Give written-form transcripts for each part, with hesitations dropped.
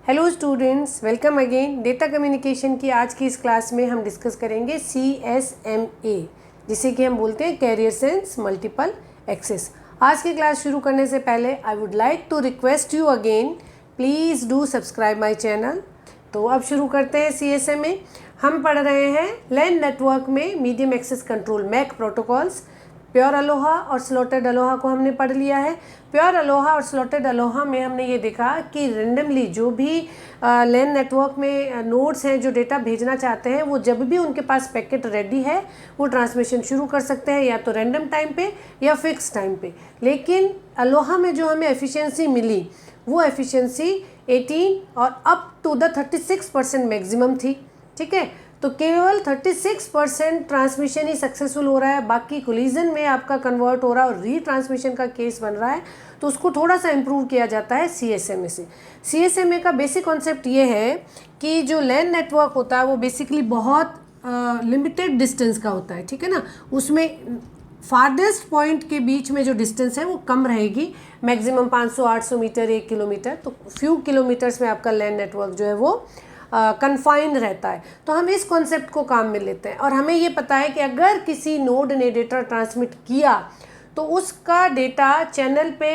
Hello students, welcome again. Data communication की आज की इस क्लास में हम डिस्कस करेंगे CSMA, जिसे कि हम बोलते हैं कैरियर सेंस मल्टीपल एक्सेस। आज की क्लास शुरू करने से पहले I would like to request you again, please do subscribe my channel. तो अब शुरू करते हैं CSMA। हम पढ़ रहे हैं लैन नेटवर्क में medium access control MAC protocols. Pure ALOHA और स्लॉटेड अलोहा को हमने पढ़ लिया है। प्योर अलोहा और स्लॉटेड अलोहा में हमने ये देखा कि रेंडमली जो भी लैन नेटवर्क में नोड्स हैं जो डेटा भेजना चाहते हैं, वो जब भी उनके पास पैकेट रेडी है वो ट्रांसमिशन शुरू कर सकते हैं, या तो रैंडम टाइम पे या फिक्स टाइम पे। लेकिन अलोहा में जो हमें एफिशिएंसी मिली वो एफिशिएंसी 18 और अप टू द 36% मैक्सिमम थी। ठीक है, तो केवल 36% ट्रांसमिशन ही सक्सेसफुल हो रहा है, बाकी कोलिजन में आपका कन्वर्ट हो रहा है और रीट्रांसमिशन का केस बन रहा है। तो उसको थोड़ा सा इम्प्रूव किया जाता है CSMA से। CSMA का बेसिक कॉन्सेप्ट ये है कि जो लैन नेटवर्क होता है वो बेसिकली बहुत लिमिटेड डिस्टेंस का होता है। ठीक है ना, उसमें फारदेस्ट पॉइंट के बीच में जो डिस्टेंस है वो कम रहेगी, मैक्सिमम 500-800 मीटर, 1 किलोमीटर। तो फ्यू किलोमीटर्स में आपका लैन नेटवर्क जो है वो कन्फाइंड रहता है। तो हम इस कॉन्सेप्ट को काम में लेते हैं और हमें ये पता है कि अगर किसी नोड ने डेटा ट्रांसमिट किया तो उसका डेटा चैनल पे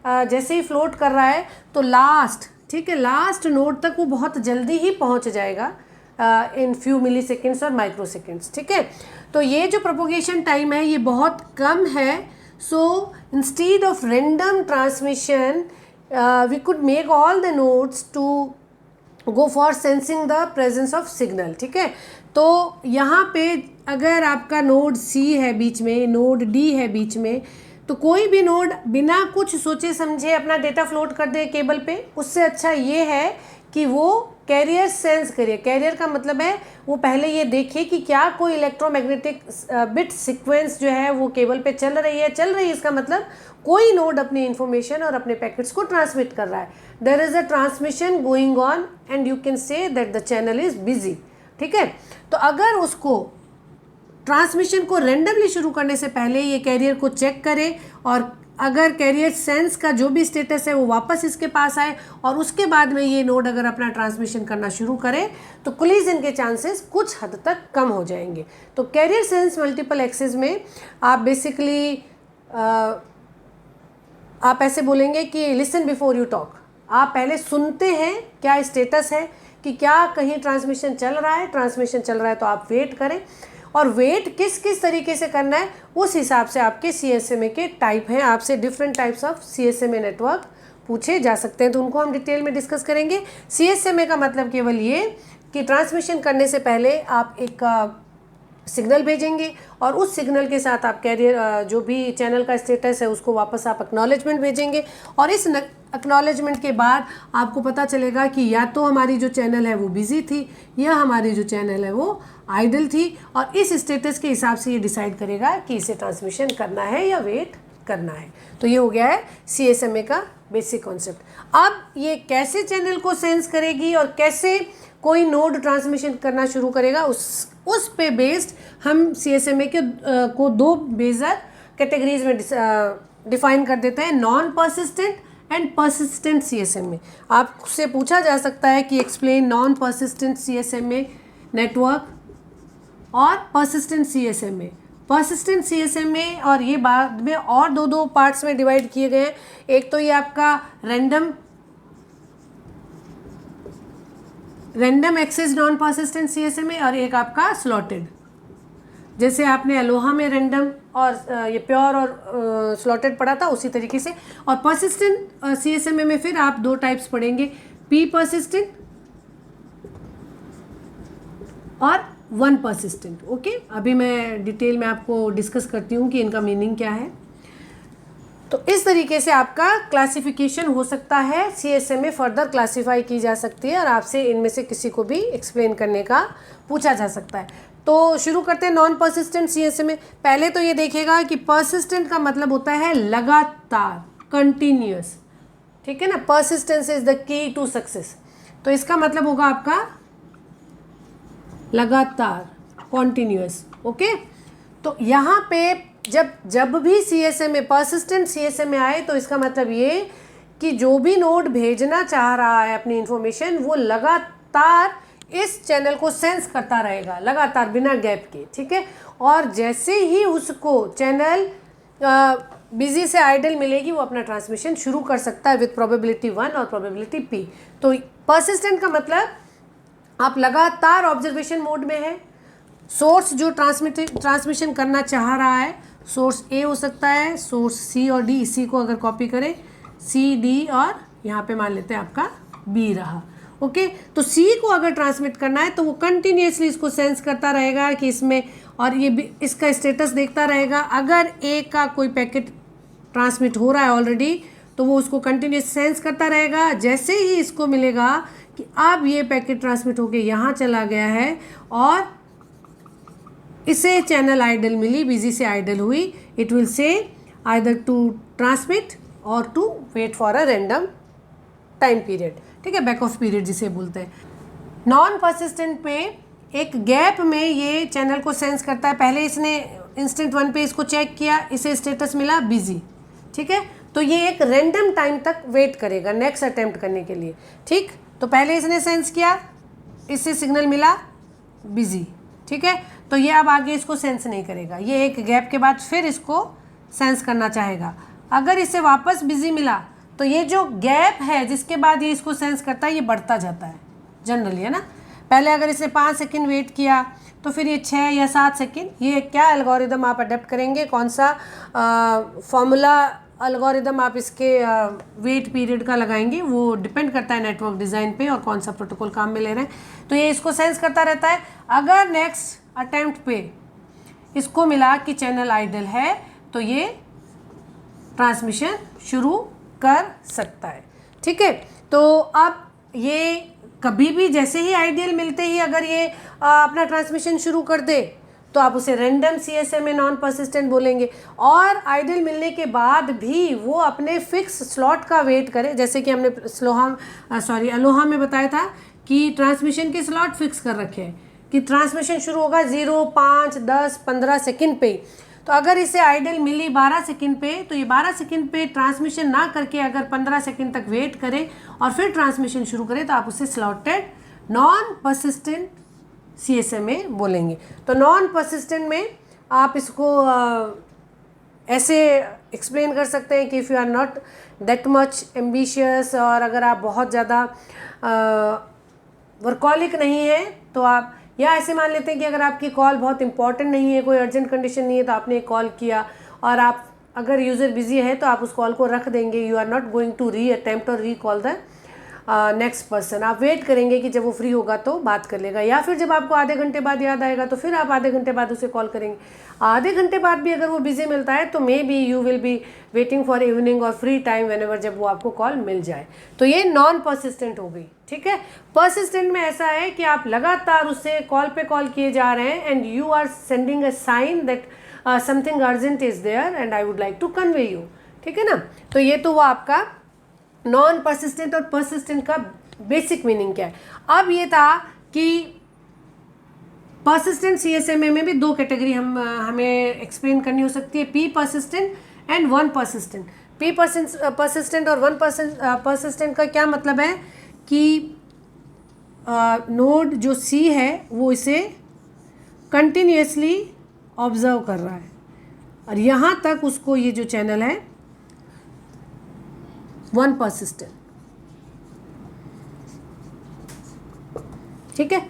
जैसे ही फ्लोट कर रहा है तो लास्ट नोड तक वो बहुत जल्दी ही पहुंच जाएगा इन फ्यू मिली सेकेंड्स और माइक्रो सेकेंड्स। ठीक है, तो ये जो प्रोपोगेशन टाइम है ये बहुत कम है। So instead of random transmission we could make all the nodes to go for sensing the presence of signal. ठीक है, तो यहाँ पे अगर आपका नोड C है बीच में, नोड D है बीच में, तो कोई भी नोड बिना कुछ सोचे समझे अपना डेटा फ्लोट कर दे केबल पे, उससे अच्छा ये है कि वो कैरियर सेंस करिए। कैरियर का मतलब है वो पहले ये देखे कि क्या कोई इलेक्ट्रोमैग्नेटिक बिट सीक्वेंस जो है वो केबल पे चल रही है। इसका मतलब कोई नोड अपनी इंफॉर्मेशन और अपने पैकेट्स को ट्रांसमिट कर रहा है। There is a transmission going on and you can say that the channel is busy. ठीक है, तो अगर उसको ट्रांसमिशन को रेंडमली शुरू करने से पहले ये कैरियर को चेक करे और अगर कैरियर सेंस का जो भी स्टेटस है वो वापस इसके पास आए और उसके बाद में ये नोड अगर अपना ट्रांसमिशन करना शुरू करे तो कोलिजन के चांसेस कुछ हद तक कम हो जाएंगे। तो कैरियर सेंस मल्टीपल एक्सेस में आप बेसिकली आप ऐसे बोलेंगे कि लिसन बिफोर यू टॉक। आप पहले सुनते हैं क्या स्टेटस है, कि क्या कहीं ट्रांसमिशन चल रहा है। ट्रांसमिशन चल रहा है तो आप वेट करें, और वेट किस किस तरीके से करना है उस हिसाब से आपके CSMA के टाइप हैं। आपसे different types of CSMA network पूछे जा सकते हैं, तो उनको हम डिटेल में डिस्कस करेंगे। CSMA का मतलब केवल ये कि ट्रांसमिशन करने से पहले आप एक सिग्नल भेजेंगे और उस सिग्नल के साथ आप कैरियर जो भी चैनल का स्टेटस है उसको वापस आप एक्नॉलेजमेंट भेजेंगे, और इस एक्नॉलेजमेंट के बाद आपको पता चलेगा कि या तो हमारी जो चैनल है वो बिजी थी या हमारी जो चैनल है वो आइडल थी, और इस स्टेटस के हिसाब से ये डिसाइड करेगा कि इसे ट्रांसमिशन करना है या वेट करना है। तो ये हो गया है CSMA का बेसिक कॉन्सेप्ट। अब ये कैसे चैनल को सेंस करेगी और कैसे कोई नोड ट्रांसमिशन करना शुरू करेगा उस पे बेस्ड हम CSMA के को दो मेजर कैटेगरीज में डिफाइन कर देते हैं, non persistent and persistent CSMA। आपसे पूछा जा सकता है कि explain non persistent CSMA network और परसिस्टेंट CSMA। परसिस्टेंट CSMA और ये बाद में और दो पार्ट्स में डिवाइड किए गए हैं। एक तो ये आपका random access non persistent CSMA और एक आपका स्लॉटेड। जैसे आपने अलोहा में रैंडम और ये प्योर और स्लॉटेड पढ़ा था उसी तरीके से। और परसिस्टेंट CSMA में फिर आप दो टाइप्स पढ़ेंगे, P परसिस्टेंट और 1 परसिस्टेंट। ओके, अभी मैं डिटेल में आपको डिस्कस करती हूँ कि इनका मीनिंग क्या है। तो इस तरीके से आपका क्लासिफिकेशन हो सकता है, CSMA फर्दर क्लासीफाई की जा सकती है और आपसे इनमें से किसी को भी एक्सप्लेन करने का पूछा जा सकता है। तो शुरू करते हैं नॉन परसिस्टेंट CSMA। पहले तो ये देखिएगा कि परसिस्टेंट का मतलब होता है लगातार, कंटिन्यूअस। ठीक है ना, persistence is the key to success. तो इसका मतलब होगा आपका लगातार, कॉन्टिन्यूअस। ओके, तो यहाँ पे जब भी CSMA परसिस्टेंट CSMA आए तो इसका मतलब ये कि जो भी नोड भेजना चाह रहा है अपनी इंफॉर्मेशन वो लगातार इस चैनल को सेंस करता रहेगा, लगातार बिना गैप के, ठीक है। और जैसे ही उसको चैनल बिजी से आइडल मिलेगी वो अपना ट्रांसमिशन शुरू कर सकता है विथ प्रोबेबिलिटी 1 और प्रोबेबिलिटी p। तो परसिस्टेंट का मतलब आप लगातार ऑब्जर्वेशन मोड में है। सोर्स जो ट्रांसमिशन करना चाह रहा है, सोर्स A हो सकता है, सोर्स C और D, इसी को अगर कॉपी करें C D और यहाँ पे मान लेते हैं आपका B रहा, ओके। तो C को अगर ट्रांसमिट करना है तो वो कंटिन्यूसली इसको सेंस करता रहेगा कि इसमें, और ये इसका स्टेटस देखता रहेगा। अगर A का कोई पैकेट ट्रांसमिट हो रहा है ऑलरेडी तो वो उसको कंटिन्यूस सेंस करता रहेगा। जैसे ही इसको मिलेगा कि अब ये पैकेट ट्रांसमिट होके यहाँ चला गया है और इसे चैनल आइडल मिली, बिजी से आइडल हुई, it will say either to transmit or to wait for a random time period, ठीक है, बैक ऑफ पीरियड जिसे बोलते हैं। नॉन परसिस्टेंट पे एक गैप में ये चैनल को सेंस करता है। पहले इसने इंस्टेंट 1 पे इसको चेक किया, इसे स्टेटस मिला बिजी, ठीक है। तो ये एक रैंडम टाइम तक वेट करेगा नेक्स्ट अटेम्प्ट करने के लिए, ठीक। तो पहले इसने सेंस किया, इससे सिग्नल मिला बिजी, ठीक है। तो ये अब आगे इसको सेंस नहीं करेगा, ये एक गैप के बाद फिर इसको सेंस करना चाहेगा। अगर इसे वापस बिजी मिला तो ये जो गैप है जिसके बाद ये इसको सेंस करता है ये बढ़ता जाता है जनरली, है ना। पहले अगर इसने 5 सेकंड वेट किया तो फिर ये 6 या 7 सेकंड, ये क्या एल्गोरिदम आप अडेप्ट करेंगे, कौन सा फॉर्मूला एल्गोरिदम आप इसके वेट पीरियड का लगाएंगे, वो डिपेंड करता है नेटवर्क डिज़ाइन पे और कौन सा प्रोटोकॉल काम में ले रहे हैं। तो ये इसको सेंस करता रहता है। अगर नेक्स्ट अटेम्प्ट पे इसको मिला कि चैनल आइडल है तो ये ट्रांसमिशन शुरू कर सकता है, ठीक है। तो अब ये कभी भी जैसे ही आइडियल मिलते ही अगर ये अपना ट्रांसमिशन शुरू कर दे तो आप उसे रैंडम CSMA नॉन परसिस्टेंट बोलेंगे। और आइडियल मिलने के बाद भी वो अपने फिक्स स्लॉट का वेट करे, जैसे कि हमने अलोहा में बताया था कि ट्रांसमिशन के स्लॉट फिक्स कर रखे हैं कि ट्रांसमिशन शुरू होगा 0, 5, 10, 15 सेकंड पे। तो अगर इसे आइडल मिली 12 सेकंड पे तो ये 12 सेकंड पे ट्रांसमिशन ना करके अगर 15 सेकंड तक वेट करे और फिर ट्रांसमिशन शुरू करे तो आप उसे स्लॉटेड नॉन परसिस्टेंट CSMA बोलेंगे। तो नॉन परसिस्टेंट में आप इसको ऐसे एक्सप्लेन कर सकते हैं कि if you are not that much ambitious, और अगर आप बहुत ज़्यादा वर्कॉलिक नहीं है तो आप, या ऐसे मान लेते हैं कि अगर आपकी कॉल बहुत इंपॉर्टेंट नहीं है, कोई अर्जेंट कंडीशन नहीं है, तो आपने एक कॉल किया और आप अगर यूज़र बिजी है तो आप उस कॉल को रख देंगे। You are not going to reattempt और recall the next person. आप वेट करेंगे कि जब वो फ्री होगा तो बात कर लेगा, या फिर जब आपको आधे घंटे बाद याद आएगा तो फिर आप आधे घंटे बाद उसे कॉल करेंगे। आधे घंटे बाद भी अगर वो बिजी मिलता है तो may be you will be waiting for evening और फ्री टाइम व्हेनेवर जब वो आपको कॉल मिल जाए। तो ये नॉन परसिस्टेंट हो गई, ठीक है। परसिस्टेंट में ऐसा है कि आप लगातार उससे कॉल पे कॉल किए जा रहे हैं and you are sending a sign that something urgent is there and I would like to convey you, ठीक है ना। तो ये तो वो आपका नॉन परसिस्टेंट और परसिस्टेंट का बेसिक मीनिंग क्या है। अब ये था कि परसिस्टेंट CSMA में भी दो कैटेगरी हमें एक्सप्लेन करनी हो सकती है, P persistent and 1 persistent. P persistent और 1 परसिस्टेंट का क्या मतलब है कि नोड जो C है वो इसे कंटिन्यूसली ऑब्जर्व कर रहा है और यहाँ तक उसको ये जो चैनल है 1 परसिस्टेंट, ठीक है।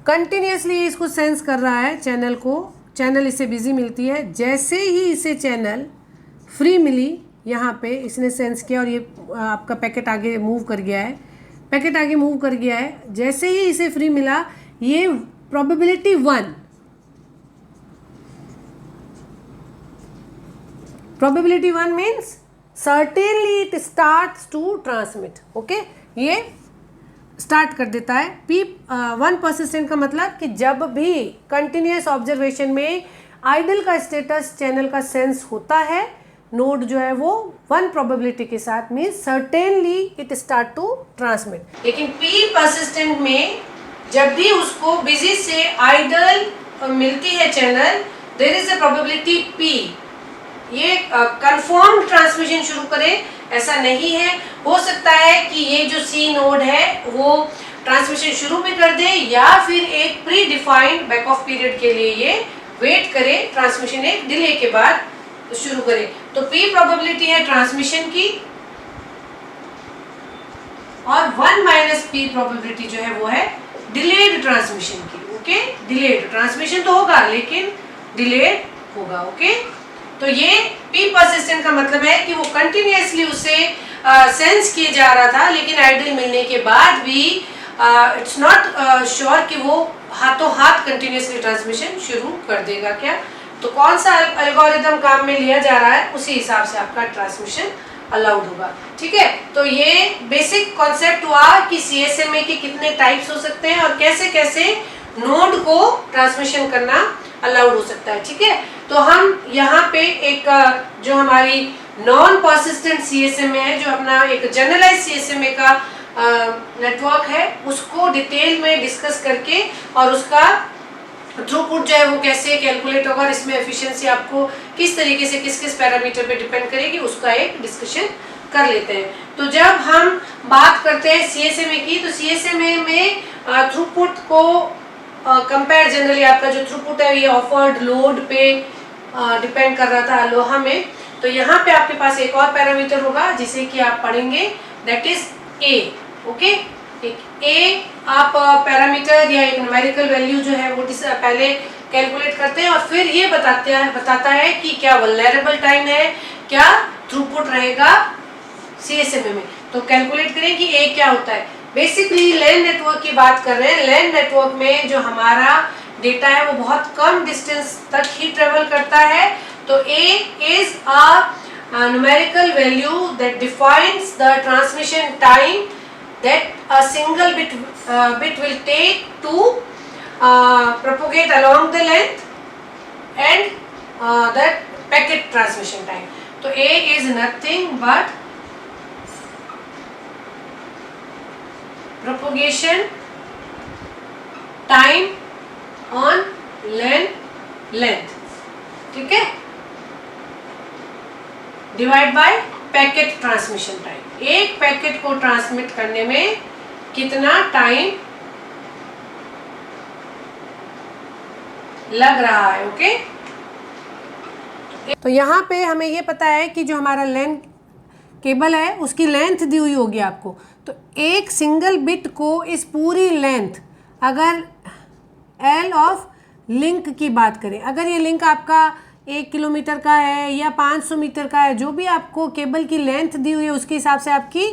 कंटिन्यूसली इसको सेंस कर रहा है चैनल को, चैनल इसे बिजी मिलती है। जैसे ही इसे चैनल फ्री मिली, यहाँ पे इसने सेंस किया और ये आपका पैकेट आगे मूव कर गया है, पैकेट आगे मूव कर गया है। जैसे ही इसे फ्री मिला, ये probability 1, probability 1 means certainly it starts to transmit, okay, ये स्टार्ट कर देता है। P1 परसिस्टेंट का मतलब कि जब भी कंटिन्यूस ऑब्जर्वेशन में आइडल का स्टेटस चैनल का सेंस होता है, नोड जो है वो 1 प्रोबेबिलिटी के साथ means certainly it start to transmit. लेकिन P परसिस्टेंट में जब भी उसको बिजी से आइडल मिलती है channel, there is a probability P, ये कंफर्म ट्रांसमिशन शुरू करे दें, ऐसा नहीं है। हो सकता है कि ये जो सी नोड है वो ट्रांसमिशन शुरू भी कर दे या फिर एक pre defined back of period के लिए ये वेट करे, ट्रांसमिशन एक डिले के बाद शुरू करे। तो P प्रोबेबिलिटी है ट्रांसमिशन की और 1 माइनस P प्रोबेबिलिटी जो है वो है डिलेड ट्रांसमिशन की। ओके, डिलेड ट्रांसमिशन तो होगा लेकिन डिलेड होगा। ओके, तो ये P परसिस्टेंट का मतलब है कि वो कंटिन्यूअसली उसे सेंस किए जा रहा था, लेकिन आइडियल मिलने के बाद भी इट्स नॉट श्योर कि वो हाथों हाथ कंटिन्यूअसली ट्रांसमिशन शुरू कर देगा क्या। तो कौन सा एल्गोरिदम काम में लिया जा रहा है उसी हिसाब से आपका ट्रांसमिशन अलाउड होगा। ठीक है, तो ये बेसिक कॉन्सेप्ट हुआ कि CSMA के कितने टाइप्स हो सकते हैं और कैसे कैसे नोड को ट्रांसमिशन करना अलाउड हो सकता है। ठीक है, तो हम यहाँ पे एक जो हमारी नॉन परसिस्टेंट CSMA है, जो अपना एक जनरलाइज CSMA का नेटवर्क है, उसको डिटेल में डिस्कस करके और उसका थ्रूपुट जो है वो कैसे कैलकुलेट होगा और इसमें एफिशिएंसी आपको किस तरीके से किस किस पैरामीटर पे डिपेंड करेगी उसका एक डिस्कशन कर लेते हैं। तो जब हम बात करते हैं CSMA की, तो CSMA में थ्रूपुट को कंपेयर जनरली आपका जो थ्रूपुट है ये ऑफर्ड लोड पे डिपेंड कर रहा था अलोहा में। तो यहाँ पे आपके पास एक और पैरामीटर होगा जिसे कि आप पढ़ेंगे, दैट इज A। ओके, एक A आप पैरामीटर या एक न्यूमेरिकल वैल्यू जो है वो पहले कैलकुलेट करते हैं और फिर ये बताता है कि क्या वल्नरेबल टाइम है, क्या थ्रूपुट रहेगा CSMA में। तो कैलकुलेट करें कि A क्या होता है। बेसिकली लैन नेटवर्क की बात कर रहे हैं। लैन नेटवर्क में जो हमारा डेटा है वो बहुत कम डिस्टेंस तक ही ट्रेवल करता है। तो A is a numerical value that defines the transmission time that a single bit will take to propagate along the length and that packet transmission time. So A is nothing but propagation time on length, ठीक है, divide by packet transmission time. एक packet को transmit करने में कितना time लग रहा है। ओके, तो यहाँ पे हमें ये पता है कि जो हमारा लेंथ केबल है उसकी लेंथ दी हुई होगी आपको। तो एक सिंगल बिट को इस पूरी लेंथ, अगर L ऑफ लिंक की बात करें, अगर ये लिंक आपका 1 किलोमीटर का है या 500 मीटर का है, जो भी आपको केबल की लेंथ दी हुई है उसके हिसाब से आपकी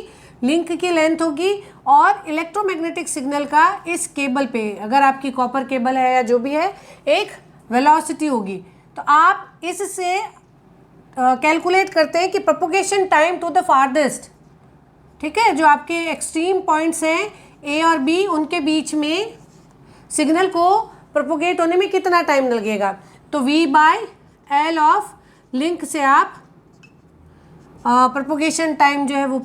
लिंक की लेंथ होगी। और इलेक्ट्रोमैग्नेटिक सिग्नल का इस केबल पे, अगर आपकी कॉपर केबल है या जो भी है, एक वेलोसिटी होगी। तो आप इससे कैलकुलेट करते हैं कि propagation time to the farthest, ठीक है, जो आपके एक्सट्रीम पॉइंट्स हैं A और B, उनके बीच में सिग्नल को प्रोपोगेट होने में कितना टाइम लगेगा। तो V by L of link से आप प्रोपोगेशन टाइम जो है वो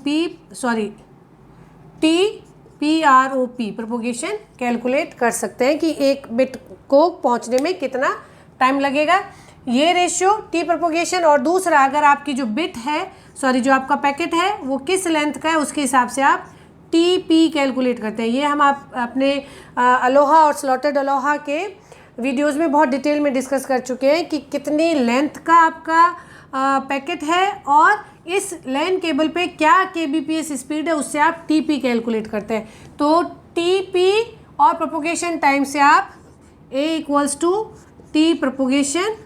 TPROP प्रोपोगेशन कैलकुलेट कर सकते हैं कि एक बिट को पहुंचने में कितना टाइम लगेगा। ये रेशियो T प्रोपोगेशन, और दूसरा अगर आपकी जो बिट है जो आपका पैकेट है वो किस लेंथ का है उसके हिसाब से आप TP कैलकुलेट करते हैं। ये हम आप अपने अलोहा और स्लॉटेड अलोहा के वीडियोस में बहुत डिटेल में डिस्कस कर चुके हैं कि कितनी लेंथ का आपका पैकेट है और इस लैन केबल पे क्या kbps स्पीड है, उससे आप TP कैलकुलेट करते हैं। तो TP और प्रोपोगेशन टाइम से आप A equals to T propagation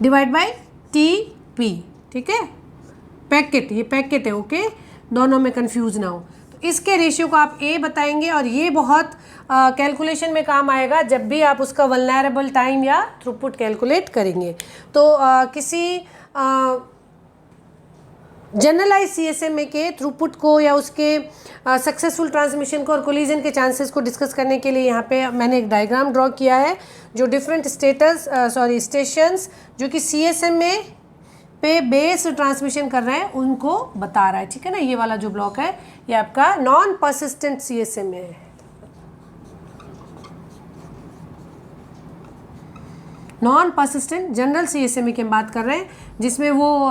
divide by TP, ठीक है। पैकेट, ये पैकेट है, ओके, दोनों में कंफ्यूज ना हो। तो इसके रेशियो को आप A बताएंगे और ये बहुत कैलकुलेशन में काम आएगा जब भी आप उसका वल्नरेबल टाइम या थ्रूपुट कैलकुलेट करेंगे। तो किसी जनरलाइज CSMA के थ्रूपुट को या उसके सक्सेसफुल ट्रांसमिशन को और कोलिजन के चांसेस को डिस्कस करने के लिए यहाँ पे मैंने एक डायग्राम ड्रॉ किया है जो डिफरेंट स्टेशंस जो कि CSMA पे बेस ट्रांसमिशन कर रहे हैं उनको बता रहा है, ठीक है ना। ये वाला जो ब्लॉक है ये आपका नॉन परसिस्टेंट CSMA है। नॉन परसिस्टेंट जनरल CSMA की हम बात कर रहे हैं, जिसमें वो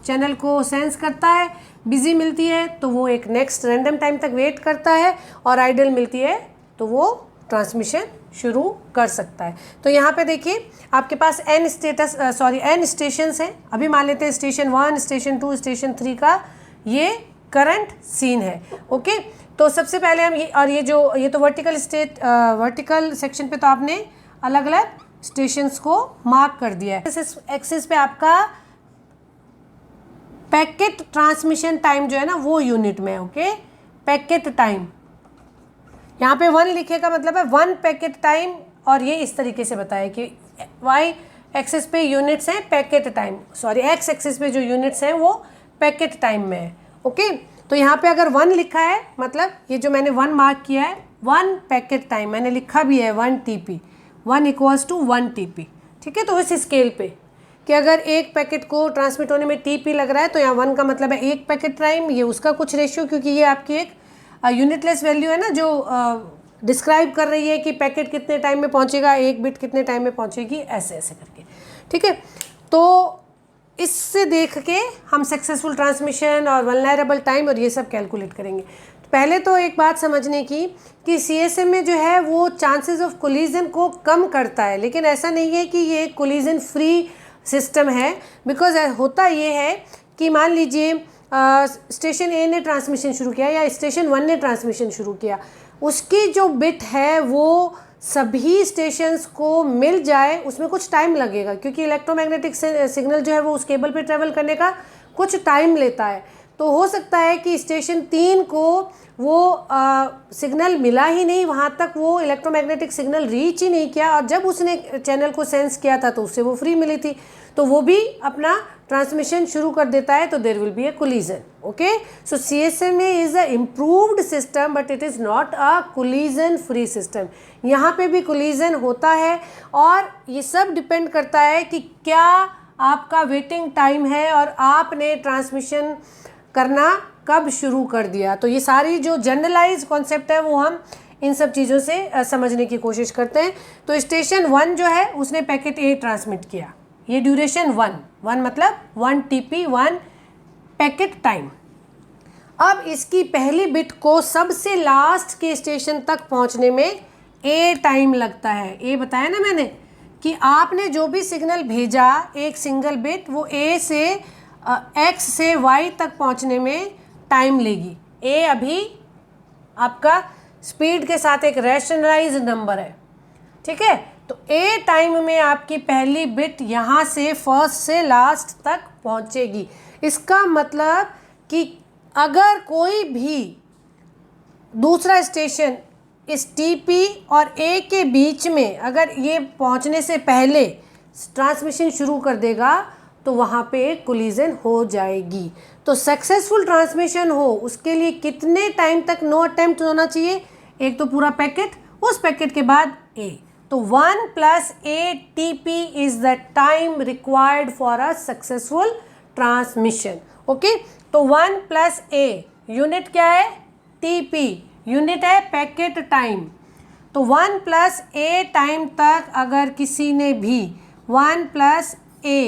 चैनल को सेंस करता है, बिजी मिलती है तो वो एक नेक्स्ट रैंडम टाइम तक वेट करता है, और आइडल मिलती है तो वो ट्रांसमिशन शुरू कर सकता है। तो यहाँ पे देखिए आपके पास n स्टेशंस हैं। अभी मान लेते हैं स्टेशन 1, स्टेशन 2, स्टेशन 3 का ये करंट सीन है। ओके, तो सबसे पहले हम ये तो वर्टिकल सेक्शन पे तो आपने अलग अलग स्टेशंस को मार्क कर दिया है। एक्सिस पे आपका पैकेट ट्रांसमिशन टाइम जो है ना वो यूनिट में। ओके, पैकेट टाइम यहाँ पे 1 लिखेगा मतलब है 1 पैकेट टाइम, और ये इस तरीके से बताया कि वाई एक्सिस पे यूनिट्स हैं पैकेट टाइम, एक्स एक्सिस पे जो यूनिट्स हैं वो पैकेट टाइम में है। ओके, तो यहाँ पे अगर 1 लिखा है मतलब ये जो मैंने 1 मार्क किया है 1 पैकेट टाइम, मैंने लिखा भी है 1 TP, 1 = 1 TP। ठीक है, तो इस स्केल पे कि अगर एक पैकेट को ट्रांसमिट होने में TP लग रहा है तो यहाँ 1 का मतलब है 1 पैकेट टाइम, ये उसका कुछ रेशियो, क्योंकि ये आपकी एक यूनिटलेस वैल्यू है ना जो डिस्क्राइब कर रही है कि पैकेट कितने टाइम में पहुँचेगा, एक बिट कितने टाइम में पहुँचेगी, ऐसे ऐसे करके। ठीक है, तो इससे देख के हम सक्सेसफुल ट्रांसमिशन और वल्नरेबल टाइम और ये सब कैलकुलेट करेंगे। तो पहले तो एक बात समझने की कि CSMA जो है वो चांसेस ऑफ कोलिजन को कम करता है, लेकिन ऐसा नहीं है कि ये कोलिजन फ्री सिस्टम है। बिकॉज होता ये है कि मान लीजिए स्टेशन A ने ट्रांसमिशन शुरू किया या स्टेशन 1 ने ट्रांसमिशन शुरू किया, उसकी जो बिट है वो सभी स्टेशंस को मिल जाए, उसमें कुछ टाइम लगेगा, क्योंकि इलेक्ट्रोमैग्नेटिक सिग्नल जो है वो उस केबल पे ट्रेवल करने का कुछ टाइम लेता है। तो हो सकता है कि स्टेशन 3 को वो सिग्नल मिला ही नहीं, वहाँ तक वो इलेक्ट्रोमैग्नेटिक सिग्नल रीच ही नहीं किया, और जब उसने चैनल को सेंस किया था तो उससे वो फ्री मिली थी, तो वो भी अपना ट्रांसमिशन शुरू कर देता है, तो there will be a collision. Okay, so CSMA is a improved system but it is not a collision free system. यहाँ पे भी कोलिजन होता है, और ये सब डिपेंड करता है कि क्या आपका वेटिंग टाइम है और आपने ट्रांसमिशन करना कब शुरू कर दिया। तो ये सारी जो जनरलाइज कॉन्सेप्ट है वो हम इन सब चीज़ों से समझने की कोशिश करते हैं। तो स्टेशन 1 जो है उसने पैकेट A ट्रांसमिट किया, ये ड्यूरेशन 1 मतलब 1 TP, 1 पैकेट टाइम। अब इसकी पहली बिट को सबसे लास्ट के स्टेशन तक पहुंचने में A टाइम लगता है। A बताया ना मैंने कि आपने जो भी सिग्नल भेजा एक सिंगल बिट, वो A से X से Y तक पहुंचने में टाइम लेगी। A अभी आपका स्पीड के साथ एक रैशनलाइज नंबर है। ठीक है, तो A टाइम में आपकी पहली बिट यहाँ से फर्स्ट से लास्ट तक पहुँचेगी। इसका मतलब कि अगर कोई भी दूसरा स्टेशन इस TP और A के बीच में अगर ये पहुँचने से पहले ट्रांसमिशन शुरू कर देगा तो वहाँ पे एक कोलिजन हो जाएगी। तो सक्सेसफुल ट्रांसमिशन हो उसके लिए कितने टाइम तक नो अटेम्प्ट होना चाहिए? एक तो पूरा पैकेट, उस पैकेट के बाद A, तो 1 + A TP is the time required for a successful transmission. Okay, तो 1 + A यूनिट क्या है? TP यूनिट है पैकेट टाइम। तो 1 + A टाइम तक अगर किसी ने भी 1 + A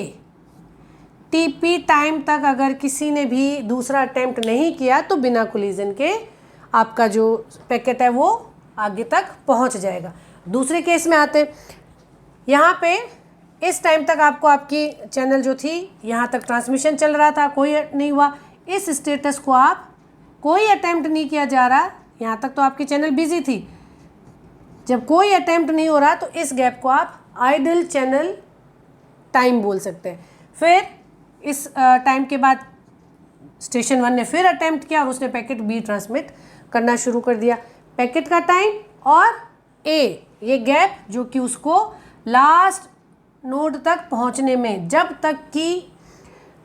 TP टाइम तक अगर किसी ने भी दूसरा अटेम्प्ट नहीं किया तो बिना कोलिजन के आपका जो पैकेट है वो आगे तक पहुंच जाएगा। दूसरे केस में आते, यहाँ पे इस टाइम तक आपको आपकी चैनल जो थी यहाँ तक ट्रांसमिशन चल रहा था, कोई नहीं हुआ, इस स्टेटस को आप कोई अटेम्प्ट नहीं किया जा रहा, यहाँ तक तो आपकी चैनल बिजी थी। जब कोई अटेम्प्ट नहीं हो रहा तो इस गैप को आप आइडल चैनल टाइम बोल सकते हैं। फिर इस टाइम के बाद स्टेशन 1 ने फिर अटेम्प्ट किया और उसने पैकेट B ट्रांसमिट करना शुरू कर दिया। पैकेट का टाइम और A, ये गैप जो कि उसको लास्ट नोड तक पहुंचने में, जब तक कि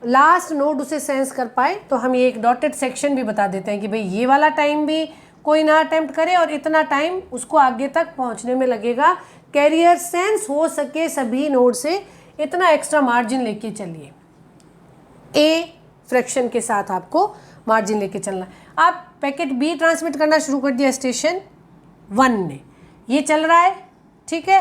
लास्ट नोड उसे सेंस कर पाए, तो हम ये एक डॉटेड सेक्शन भी बता देते हैं कि भाई ये वाला टाइम भी कोई ना अटेम्प्ट करे और इतना टाइम उसको आगे तक पहुंचने में लगेगा। कैरियर सेंस हो सके सभी नोड से, इतना एक्स्ट्रा मार्जिन लेके चलिए। A फ्रैक्शन के साथ आपको मार्जिन लेके चलना। आप पैकेट B ट्रांसमिट करना शुरू कर दिया स्टेशन 1 ने, ये चल रहा है, ठीक है।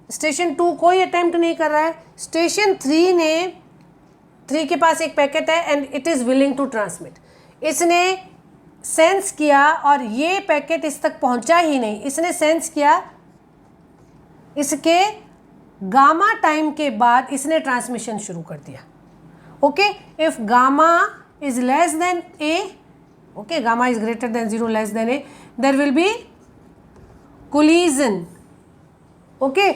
स्टेशन 2 कोई अटेम्प्ट नहीं कर रहा है, स्टेशन 3 के पास एक पैकेट है and it is willing to transmit. इसने सेंस किया और ये पैकेट इस तक पहुंचा ही नहीं, इसने सेंस किया, इसके गामा टाइम के बाद इसने ट्रांसमिशन शुरू कर दिया। Okay, if gamma is less than a, okay, gamma is greater than 0 less than a, there will be collision. Okay,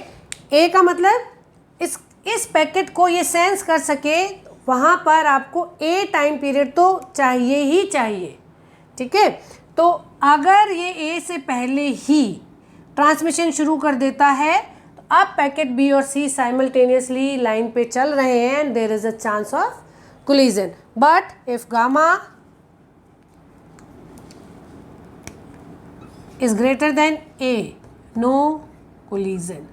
a का मतलब इस पैकेट को ये सेंस कर सके वहाँ पर आपको ए टाइम पीरियड तो चाहिए ही चाहिए, ठीक है। तो अगर ये ए से पहले ही ट्रांसमिशन शुरू कर देता है तो अब पैकेट बी और सी साइमल्टेनियसली लाइन पे चल रहे हैं and there is a chance of collision. But if gamma is greater than a, no collision.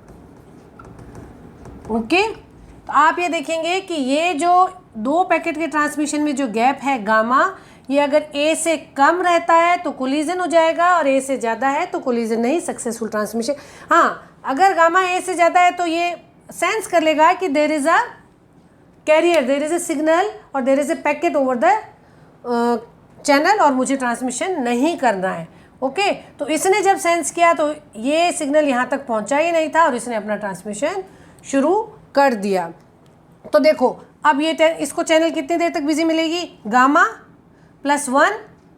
Okay, तो आप ये देखेंगे कि ये जो दो पैकेट के ट्रांसमिशन में जो गैप है गामा, ये अगर ए से कम रहता है तो कोलिजन हो जाएगा और ए से ज़्यादा है तो कोलिजन नहीं, सक्सेसफुल ट्रांसमिशन। हाँ, अगर गामा ए से ज़्यादा है तो ये सेंस कर लेगा कि there is a carrier, there is a signal और there is a packet over the channel और मुझे ट्रांसमिशन नहीं करना है। ओके, तो इसने जब सेंस किया तो ये सिग्नल यहाँ तक पहुँचा ही नहीं था और इसने अपना ट्रांसमिशन शुरू कर दिया। तो देखो अब ये इसको चैनल कितनी देर तक बिजी मिलेगी, गामा +1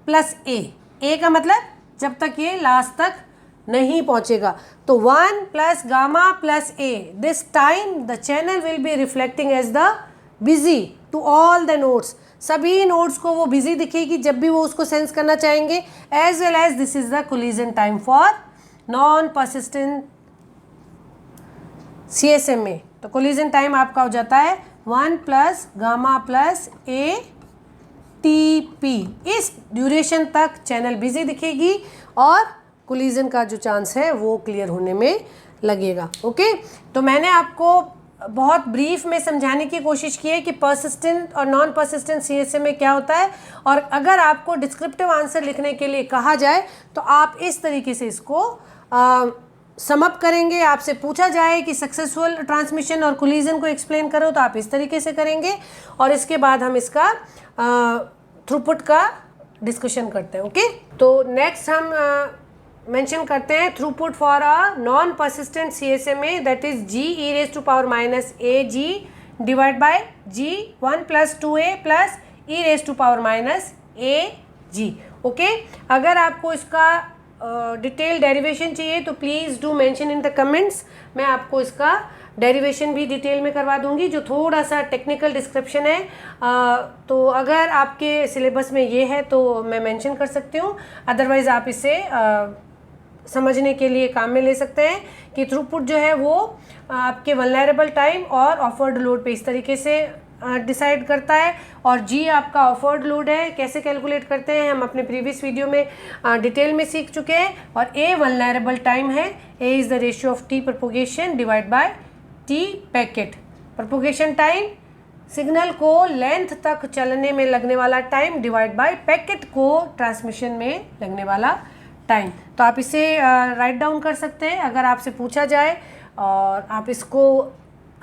+ ए का मतलब जब तक ये लास्ट तक नहीं पहुंचेगा। तो 1 + gamma + a, this time the channel will be reflecting as the busy to all the nodes. सभी नोड्स को वो बिजी दिखेगी जब भी वो उसको सेंस करना चाहेंगे, as well as this is the collision time for non persistent CSMA। तो कोलिजन टाइम आपका हो जाता है 1 + गामा + ए TP। इस ड्यूरेशन तक चैनल बिजी दिखेगी और कोलिजन का जो चांस है वो क्लियर होने में लगेगा। ओके, तो मैंने आपको बहुत ब्रीफ में समझाने की कोशिश की है कि परसिस्टेंट और नॉन परसिस्टेंट CSMA क्या होता है, और अगर आपको डिस्क्रिप्टिव आंसर लिखने के लिए कहा जाए तो आप इस तरीके से इसको समअप करेंगे। आपसे पूछा जाए कि सक्सेसफुल ट्रांसमिशन और कोलिजन को एक्सप्लेन करो तो आप इस तरीके से करेंगे और इसके बाद हम इसका थ्रूपुट का डिस्कशन करते हैं। ओके, तो नेक्स्ट हम मेंशन करते हैं throughput for a non persistent CSMA, that is G(e⁻⁴ divide by G1 + 2a + e⁻⁴ okay, अगर आपको इसका डिटेल डेरिवेशन चाहिए तो please do mention in the comments. मैं आपको इसका डेरिवेशन भी डिटेल में करवा दूंगी जो थोड़ा सा टेक्निकल डिस्क्रिप्शन है। तो अगर आपके सिलेबस में ये है तो मैं मेंशन कर सकती हूँ, अदरवाइज़ आप इसे समझने के लिए काम में ले सकते हैं कि थ्रूपुट जो है वो आपके वल्नरेबल टाइम और ऑफर्ड लोड पे इस तरीके से डिसाइड करता है। और जी आपका ऑफर्ड लोड है, कैसे कैलकुलेट करते हैं हम अपने प्रीवियस वीडियो में डिटेल में सीख चुके हैं। और ए वल्नरेबल टाइम है, A is the ratio of T propagation divide bye T packet. Propagation time signal को लेंथ तक चलने में लगने वाला टाइम डिवाइड बाय पैकेट को ट्रांसमिशन में लगने वाला टाइम। तो आप इसे राइट डाउन कर सकते हैं अगर आपसे पूछा जाए, और आप इसको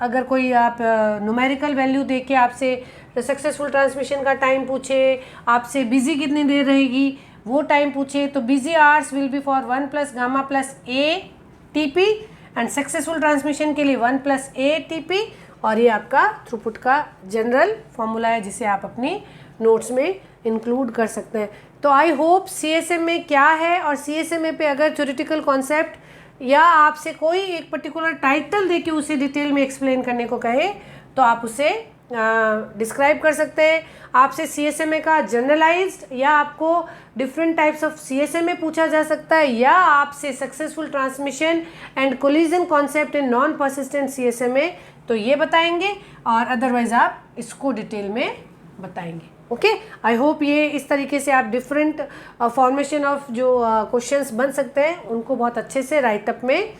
अगर कोई आप न्यूमेरिकल वैल्यू दे के आपसे सक्सेसफुल ट्रांसमिशन का टाइम पूछे, आपसे बिजी कितनी देर रहेगी वो टाइम पूछे, तो busy hours will be for 1 + gamma + a TP and successful transmission के लिए 1 + ए TP। और ये आपका थ्रूपुट का जनरल फॉर्मूला है जिसे आप अपनी नोट्स में इंक्लूड कर सकते हैं। तो आई होप CSMA क्या है और CSMA पे अगर थ्योरेटिकल कॉन्सेप्ट या आपसे कोई एक पर्टिकुलर टाइटल दे के उसे डिटेल में एक्सप्लेन करने को कहे तो आप उसे डिस्क्राइब कर सकते हैं। आपसे CSMA का जनरलाइज्ड या आपको डिफरेंट टाइप्स ऑफ CSMA पूछा जा सकता है, या आपसे successful transmission and collision concept in non persistent CSMA तो ये बताएंगे, और अदरवाइज आप इसको डिटेल में बताएंगे। ओके, आई होप ये इस तरीके से आप डिफरेंट फॉर्मेशन ऑफ जो क्वेश्चंस बन सकते हैं उनको बहुत अच्छे से राइटअप में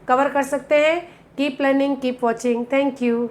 कवर कर सकते हैं। Keep learning, keep watching, thank you.